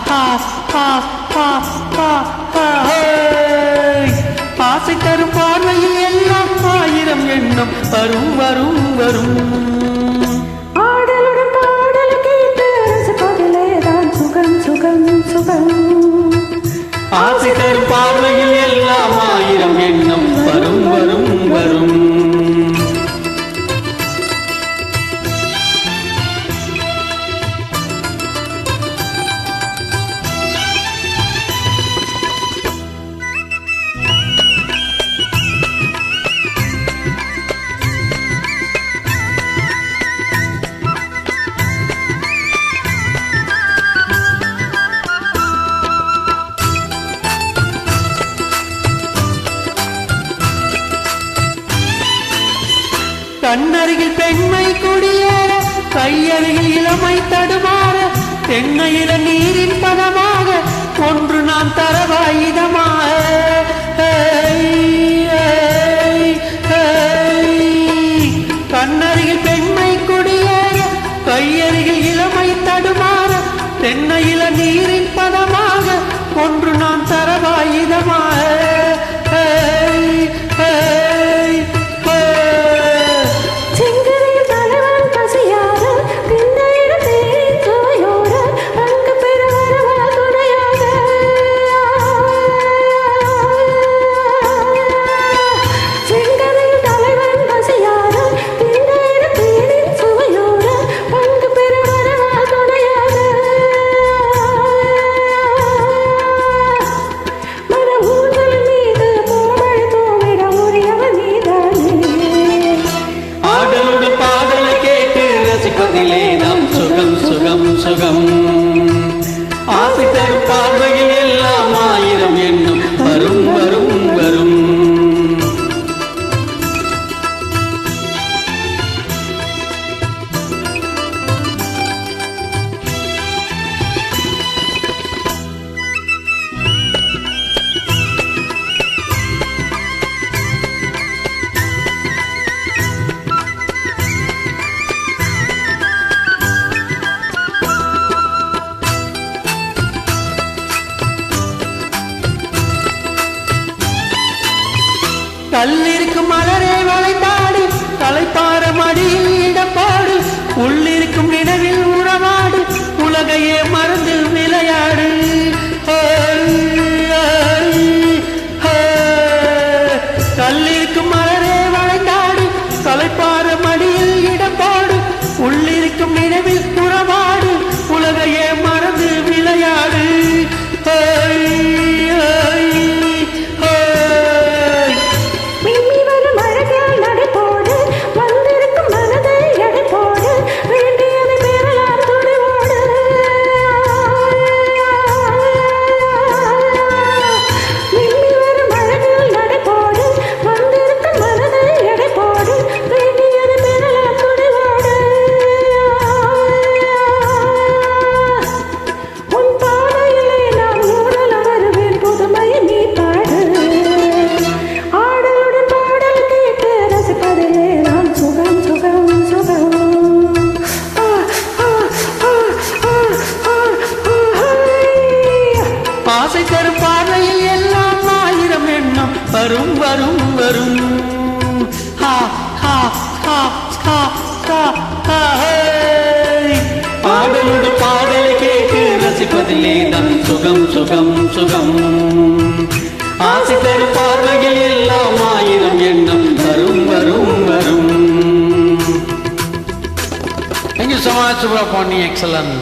ஹா ஹா ஹா ஹா ஹா ஆசை தரும் பார்வையில் எல்லாம் ஆயிரம் எண்ணம் வரும் வரும் வரும் ஆடலுடன் பாடல் கேட்டு ரசிப்பதிலேதான் சுகம் சுகம் சுகம் ஆசை தரும் பார்வையில் எல்லாம் ஆயிரம் எண்ணம் வரும் வரும் வரும் கண்ணருகில் பெண்மை குடியேற கையருகில் இளமை தடுமாற தென்னையில நீரின் பதமாக ஒன்று நாம் தரவாயுதமாக கண்ணருகில் பெண்மை குடியேற கையருகில் இளமை தடுமாற தென்னையில நீரின் பதமாக ஒன்று நாம் தரவாயுதமாக சுகம் சுகம் சுகம் ஆசை தரும் பார்வையில் எல்லாம் ஆயிரம் எண்ணம் வரும் வரும் வரும் கல்லிருக்கும் மலரே வளைந்தாடு தலைப்பார மடியில் இடப்பாடு உள்ளிருக்கும் நினைவில் உறவாடு உலகையே மறந்து விளையாடு கல்லிருக்கும் மலரே வளைந்தாடு தலைப்பார மடியில் இடப்பாடு உள்ளிருக்கும் நினைவில் உறவாடு உலகையே மறந்து விளையாடு ஆசை தரும் பார்வையில் எல்லாம் ஆயிரம் எண்ணம் வரும் வரும் வரும் ஹா ஹா ஹா ஹா ஹா ஹா பாடலோடு பாடலை கேட்டு ரசிப்பதிலே தான் சுகம் சுகம் சுகம் ஆசை தரும் பார்வையில் எல்லாம் ஆயிரம் எண்ணம் வரும் வரும் வரும். Thank you so much, Subra Ponni. Excellent.